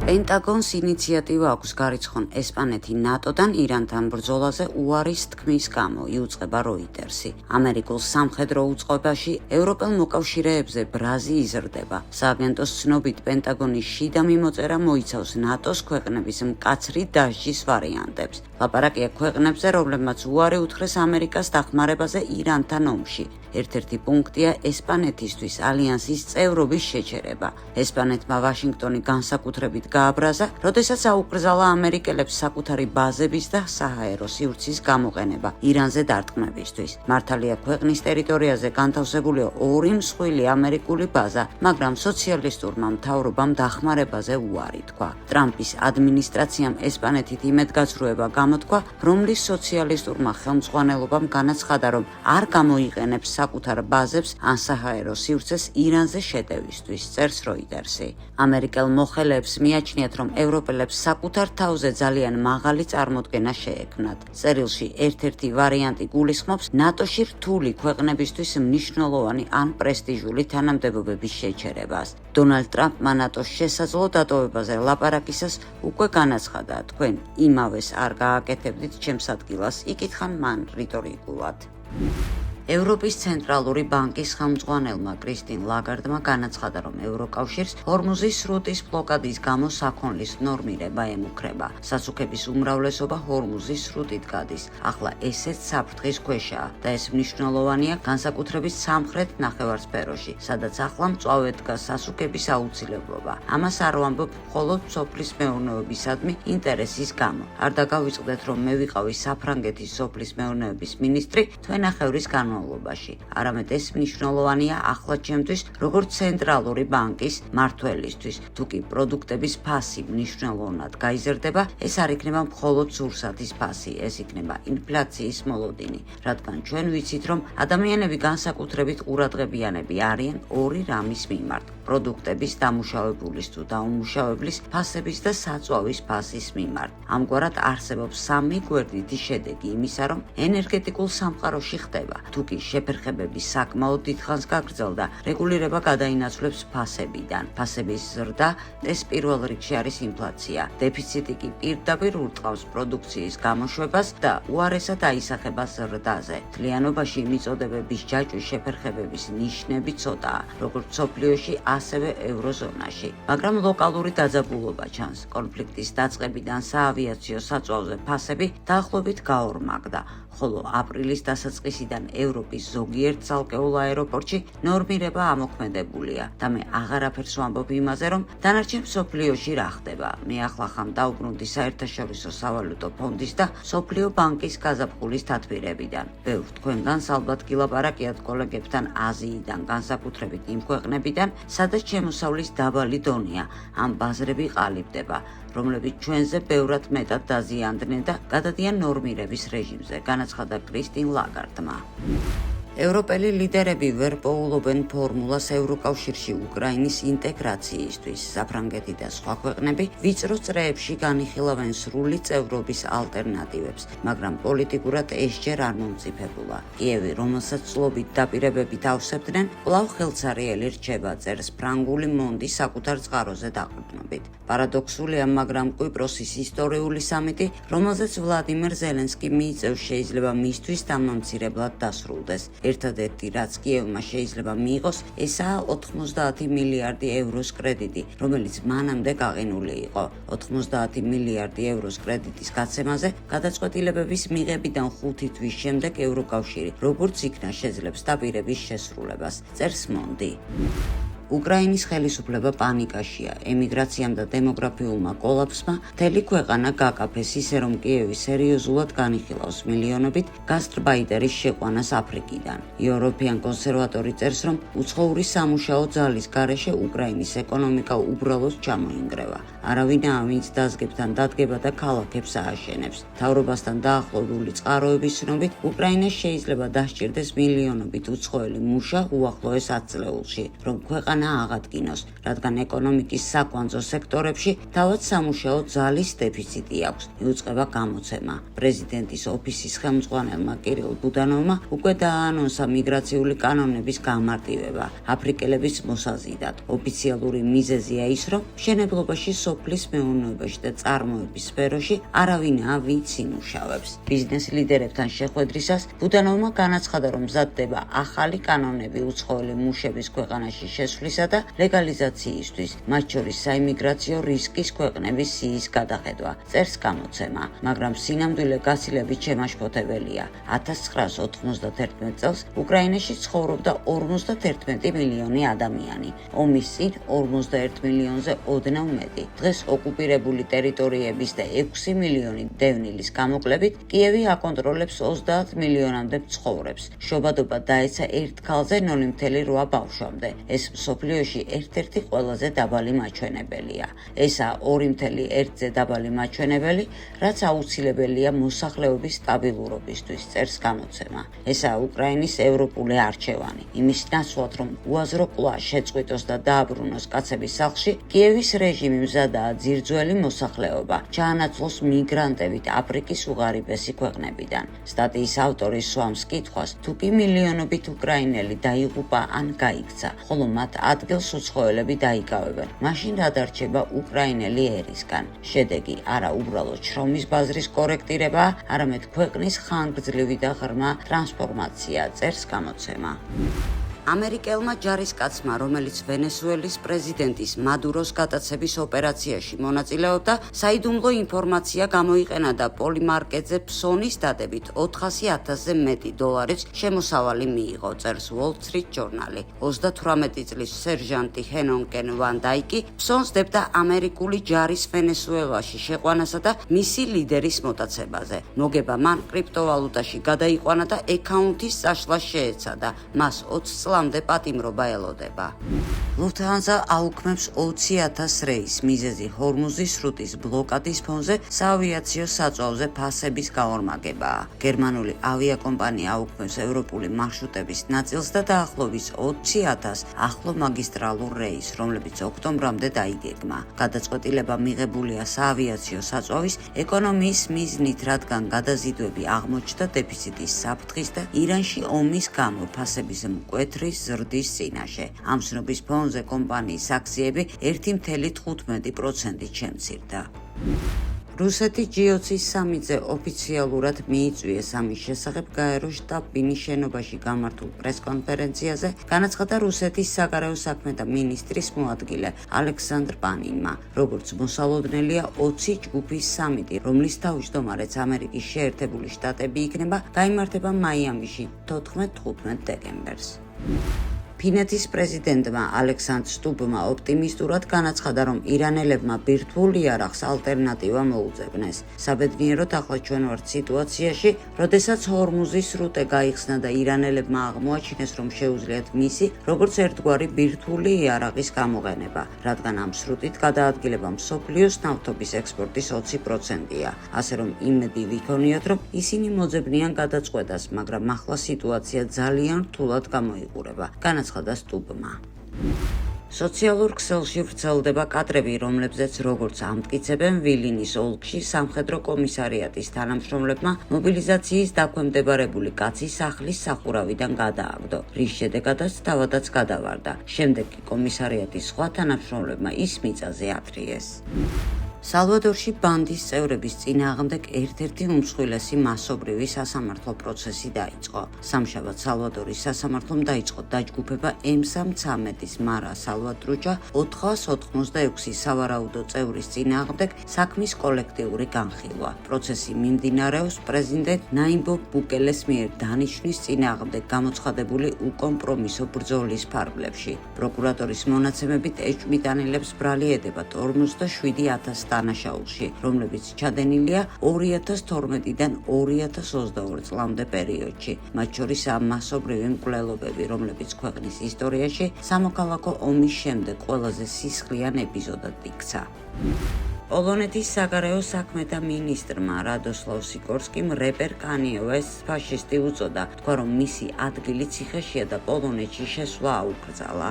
პენტაგონს ინიციატივა აქვს გარიცხონ ესპანეთი ნატოდან ირანთან ბრძოლაზე უარის თქმის გამო, იუწყება როიტერსი. ამერიკულ სამხედრო უწყებაში ევროპელ მოკავშირეებზე ბრაზი იზრდება. სააგენტოს ცნობით პენტაგონის შიდა მიმოწერა მოიცავს ნატოს ქვეყნების მკაცრი დასჯის ვარიანტებს. ლაპარაკია ქვეყნებზე, რომლებმაც უარი უთხრეს ამერიკას დახმარებაზე ირანთან ომში. ერთ-ერთი პუნქტია ესპანეთისთვის ალიანსის წევრობის შეჩერება. ესპანეთმა ვაშინგტონი განსაკუთრებით გააბრაზა, როდესაც აუკრძალა ამერიკელებს საკუთარი ბაზების და საჰაერო სივრცის გამოყენება ირანზე დარტყმებისთვის. მართალია ქვეყნის ტერიტორიაზე განთავსებულია 2 მსხვილი ამერიკული ბაზა, მაგრამ სოციალისტურმა მთავრობამ დახმარებაზე უარი თქვა. ტრამპის ადმინისტრაციამ ესპანეთით იმედგაცრუება გამოთქვა, რომლის სოციალისტურმა ხელმძღვანელობამ განაცხადა, რომ არ გამოიყენებს საკუთარ ბაზებს ან საჰაერო სივრცეს ირანზე შეტევისთვის, წერს როიტერსი. ამერიკელ მოხელეებს მიაჩნიათ, რომ ევროპელებს საკუთარ თავზე ძალიან მაღალი წარმოდგენა შეექმნათ. წერილში ერთ-ერთი ვარიანტი გულისხმობს ნატოში რთული ქვეყნებისთვის მნიშვნელოვანი ან პრესტიჟული თანამდებობების შეჩერებას. დონალდ ტრამპმა ნატოს შესაძლო დატოვებაზე ლაპარაკისას უკვე განაცხადა, თქვენ იმავეს არ გააკეთებდით ჩემს ადგილას, იკითხა მან რიტორიკულად. ევროპის ცენტრალური ბანკის ხელმძღვანელმა კრისტინ ლაგარდმა განაცხადა, რომ ევროკავშირს ჰორმუზის სრუტის ბლოკადის გამო საქონლის ნორმირება ემუქრება. სასუქების უმრავლესობა ჰორმუზის სრუტით გადის. ახლა ესეც საფრთხის ქვეშაა და ეს მნიშვნელოვანია განსაკუთრებით სამხრეთ ნახევარსფეროში, სადაც ახლა მწვავედ დგას სასუქების აუცილებლობა. ამას არ ვამბობ მხოლოდ სოფლის მეურნეობისადმი ინტერესის გამო. არ დაგავიწყდეთ, რომ მე ვიყავი საფრანგეთის სოფლის მეურნეობის მინისტრი თვენახევრის არამედ ეს მნიშვნელოვანია ახლა ჩემთვის, როგორც ცენტრალური ბანკის მმართველისთვის. თუ კი პროდუქტების ფასი მნიშვნელოვნად გაიზრდება, ეს არ იქნება მხოლოდ სურსათის ფასი, ეს იქნება ინფლაციის მოლოდინი, რადგან ჩვენ ვიცით, რომ ადამიანები განსაკუთრებით ყურადღებიანები არიან 2 რამის მიმართ: პროდუქტების დამუშავებულის თუ დაუმუშავებლის ფასების და საწვავის ფასის მიმართ. ამგვარად არსებობს 3 გვერდითი შედეგი იმისა, რომ ენერგეტიკულ სამყაროში ხდება. თუ კი შეფერხებები საკმაოდ დიდხანს გაგრძელდა, რეგულირება გადაინაცვლებს ფასებიდან. ფასების ზრდა ეს პირველ რიგში არის ინფლაცია. დეფიციტი კი პირდაპირ ურტყავს პროდუქციის გამოშვებას და უარესად აისახება ზრდაზე. მთლიანობაში მიწოდებების ჯაჭვის შეფერხებების ნიშნები ცოტაა, როგორც მსოფლიოში, ასევე ევროზონაში. მაგრამ ლოკალური დაძაბულობა ჩანს. კონფლიქტის დაწყებიდან საავიაციო საწვავზე ფასები დაახლოებით გაორმაგდა, ხოლო აპრილის დასაწყისიდან ევროპის ზოგიერთ ცალკეულ აეროპორტში ნორმირება ამოქმედებულია და მე აღარაფერს ვამბობ იმაზე, რომ დანარჩენ მსოფლიოში რა ხდება. მე ახლა ხამ დავბრუნდი საერთაშორისო სავალუტო ფონდის და მსოფლიო ბანკის გაზაფხულის დათბირებიდან. ბევრ თქვენგანს ალბათ გილაპარაკიათ კოლეგებთან აზიიდან, განსაკუთრებით იმ ქვეყნებიდან, სადაც შემოსავლის დაბალი დონეა, ამ ბაზრები ყალიბდება, რომლებიც ჩვენზე ბევრად მეტად დაზიანდნენ და გადადიან ნორმირების რეჟიმზე, განაცხადა კრისტინ ლაგარდმა. ევროპელი ლიდერები ვერ პოულობენ ფორმულას ევროკავშირში უკრაინის ინტეგრაციისთვის. საფრანგეთი და სხვა ქვეყნები ვიწრო წრეებში განიხილავენ სრული წევრობის ალტერნატივებს, მაგრამ პოლიტიკურად ეს ჯერ არ მომწიფებულა. კიევი, რომელსაც წლობით დაპირებებით ავსებდნენ, კვლავ ხელცარიელი რჩება, წერს ფრანგული მონდი საკუთარ წყაროზე დაყრდნობით. პარადოქსულია, მაგრამ კვიპროსის ისტორიული სამიტი, რომელზეც ვლადიმერ ზელენსკი მიიწევს, შეიძლება მისთვის დამამცირებლად დასრულდეს. ერთადერთი, რაც კიევმა შეიძლება მიიღოს, ესაა 90 მილიარდი ევროს კრედიტი, რომელიც მანამდე გაყინული იყო. 90 მილიარდი ევროს კრედიტის გაცემაზე გადაწყვეტილებების მიღებიდან 5 თვის შემდეგ ევროკავშირი როგორც იქნა შეძლებს დაპირების შესრულებას, წერს მონდი. უკრაინის ხელისუფლება პანიკაშია. ემიგრაციამ და დემოგრაფიულმა კოლაფსმა მთელი ქვეყანა გაკაფეს, ისე რომ კიევი სერიოზულად განიხილავს მილიონობით გასტრბაიტერის შეყვანას აფრიკიდან. ევროპიან კონსერვატორი წერს, რომ უცხოური სამუშაო ძალის გარეშე უკრაინის ეკონომიკა უბრალოდ ჩამოინგრევა. არავინაა, ვინც დაზგებთან დადგება და ქალაქებს ააშენებს. მთავრობასთან დაახლოებული წყაროების ცნობით, უკრაინას შეიძლება დასჭირდეს მილიონობით უცხოელი მუშა უახლოეს 10 წლეულში, რომ ქვეყანა ქვეყანა აღადგინოს, რადგან ეკონომიკის საკვანძო სექტორებში თავად სამუშაო ძალის დეფიციტი აქვს, იუწყება გამოცემა. პრეზიდენტის ოფისის ხელმძღვანელმა კირილ ბუდანოვმა უკვე დააანონსა მიგრაციული კანონების გამარტივება აფრიკელების მოსაზიდად. ოფიციალური მიზეზია ის, რომ მშენებლობაში, სოფლის მეურნეობაში და წარმოების სფეროში არავინაა ვინც იმუშავებს. ბიზნეს ლიდერებთან შეხვედრისას ბუდანოვმა განაცხადა, რომ მზადდება ახალი კანონები უცხოელი მუშების ქვეყანაში შესვლისა და ლეგალიზაციისთვის, მათ შორის საიმიგრაციო რისკის ქვეყნების სიის გადახედვა, წერს გამოცემა, მაგრამ სინამდვილე გაცილებით შემაშფოთებელია. 1991 წელს უკრაინაში ცხოვრობდა 51 მილიონი ადამიანი, ომის წინ 41 მილიონზე ოდნავ მეტი. დღეს ოკუპირებული ტერიტორიების და 6 მილიონი დევნილის გამოკლებით კიევი აკონტროლებს 30 მილიონამდე მცხოვრებს. შობადობა დაეცა ერთ ქალზე 0.8 ბავშვამდე. ეს მსოფლიოში ერთ-ერთი ყველაზე დაბალი მაჩვენებელია. ესაა 2.1-ზე დაბალი მაჩვენებელი, რაც აუცილებელია მოსახლეობის სტაბილურობისთვის, წერს გამოცემა. ესაა უკრაინის ევროპული არჩევანი. იმის ნაცვლად, რომ უაზრო კვლავ შეწყვიტოს და დააბრუნოს კაცების სახლში, კიევის რეჟიმი მზადაა ძირძველი მოსახლეობა, ჩაანაცვლოს მიგრანტებით აფრიკის უღარიბესი ქვეყნებიდან. სტატიის ავტორი სვამს კითხვას, თუ კი მილიონობით უკრაინელი დაიღუპა ან გაიქცა, ხოლო მათ ადგილს უცხოელები დაიკავებენ, მაშინ რა დარჩება უკრაინელი ერისგან? შედეგი არა უბრალოდ შრომის ბაზრის კორექტირება, არამედ ქვეყნის ხანგრძლივი და ღრმა ტრანსფორმაცია, წერს გამოცემა. ამერიკელმა ჯარისკაცმა, რომელიც ვენესუელის პრეზიდენტის მადუროს გადაცების ოპერაციაში მონაწილეობდა, საიდუმლო ინფორმაცია გამოიყენა და პოლიმარკეტზე ფსონის დადებით $400,000-ზე მეტი შემოსავალი მიიღო, წერს Wall Street Journal. 38 წლის სერჟანტი ჰენონკენ ვან დაიკი ფსონს დებდა ამერიკული ჯარის ვენესუელაში შეყვანასა და მისი ლიდერის მოტაცებაზე. მოგება მან კრიპტოვალუტაში გადაიყვანა და ეკაუნთის წაშლა შეეცადა. მას 20 წლამდე პატიმრობა ელოდება. Lufthansa აუქმებს 20,000 რეისს. მიზეზი ჰორმუზის სრუტის ბლოკადის ფონზე საავიაციო საწვავზე ფასების გაორმაგებაა. გერმანული ავიაკომპანია აუქმებს ევროპული მარშრუტების ნაწილს და დაახლოებით 20,000 ახლო მაგისტრალურ რეისს, რომლებიც ოქტომბრამდე დაიგეგმა. გადაწყვეტილება მიღებულია საავიაციო საწვავის ეკონომიის მიზნით, რადგან გადაზიდვები აღმოჩნდა დეფიციტის საფრთხის და ირანში ომის გამო ფასების მკვეთრი ზრდის წინაშე. ამ ცნობის ფონზე კომპანიის აქციები 1.15%-ით შემცირდა. რუსეთი G20 ოფიციალურად მიიწვიეს ამის შესახებ გაეროს შტაბ-ბინის შენობაში გამართულ პრესკონფერენციაზე, განაცხადა რუსეთის საგარეო საქმეთა მინისტრის მოადგილე ალექსანდრ პანინმა. როგორც მოსალოდნელია 20 ჯგუფის სამიტი, რომლის თავმჯდომარეც ამერიკის შეერთებული შტატები იქნება, გაიმართება მაიამიში 14-15 დეკემბერს. ფინეთის პრეზიდენტმა ალექსანდრ სტუბმა ოპტიმისტურად განაცხადა, რომ ირანელებმა ბირთვულ იარაღს ალტერნატივა მოუძებნეს. საბედნიეროდ ახლა ჩვენ ვართ სიტუაციაში, როდესაც ჰორმუზის სრუტე გაიხსნა და ირანელებმა აღმოაჩინეს, რომ შეუძლიათ მისი, როგორც ერთგვარი ბირთვული იარაღის გამოყენება, რადგან ამ სრუტით გადაადგილება მსოფლიოს ნავთობის ექსპორტის 20%-ია. ასე რომ იმედი ვიქონიოთ, რომ ისინი მოძებნიან გადაწყვეტას, მაგრამ ახლა სიტუაცია ძალიან რთულად გამოიყურება. განაცხადა სტუბმა. სოციალურ ქსელში ვრცელდება კადრები, რომლებზეც როგორც ამტკიცებენ ვილინის ოლქში სამხედრო კომისარიატის თანამშრომლებმა მობილიზაციის დაქვემდებარებული კაცი სახლის სახურავიდან გადააგდო, რის შედეგადაც თავადაც გადავარდა. შემდეგ კი კომისარიატის სხვა თანამშრომლებმა ის მიწაზე ათრიეს. სალვადორში ბანდის წევრების წინააღმდეგ ერთ-ერთი უმსხვილესი მასობრივი სასამართლო პროცესი დაიწყო. სამშაბათ სალვადორის სასამართლომ დაიწყო დაჯგუფება M13-ის მარა სალვადრუჯა 486 სავარაუდო წევრის წინააღმდეგ საქმის კოლექტიური განხილვა. პროცესი მიმდინარეობს პრეზიდენტ ნაიბ ბუკელეს მიერ დანიშვნის წინააღმდეგ გამოცხადებული უკომპრომისო ბრძოლის ფარგლებში. პროკურატორის მონაცემებით ეჭვმიტანილებს ბრალი ედებათ 47,000 დანაშაულში, რომლებიც ჩადენილია 2012-დან 2022 წლამდე პერიოდში. მათ შორის მასობრივი მკვლელობები, რომლებიც ქვეყნის ისტორიაში სამოქალაქო ომის შემდეგ ყველაზე სისხლიან ეპიზოდად იქცა. პოლონეთის საგარეო საქმეთა მინისტრმა რადოსლავ სიკორსკიმ რეპერ კანიე ვესტს ფაშისტი უწოდა, თქვა, რომ მისი ადგილი ციხეშია და პოლონეთში შესვლა აუკრძალა.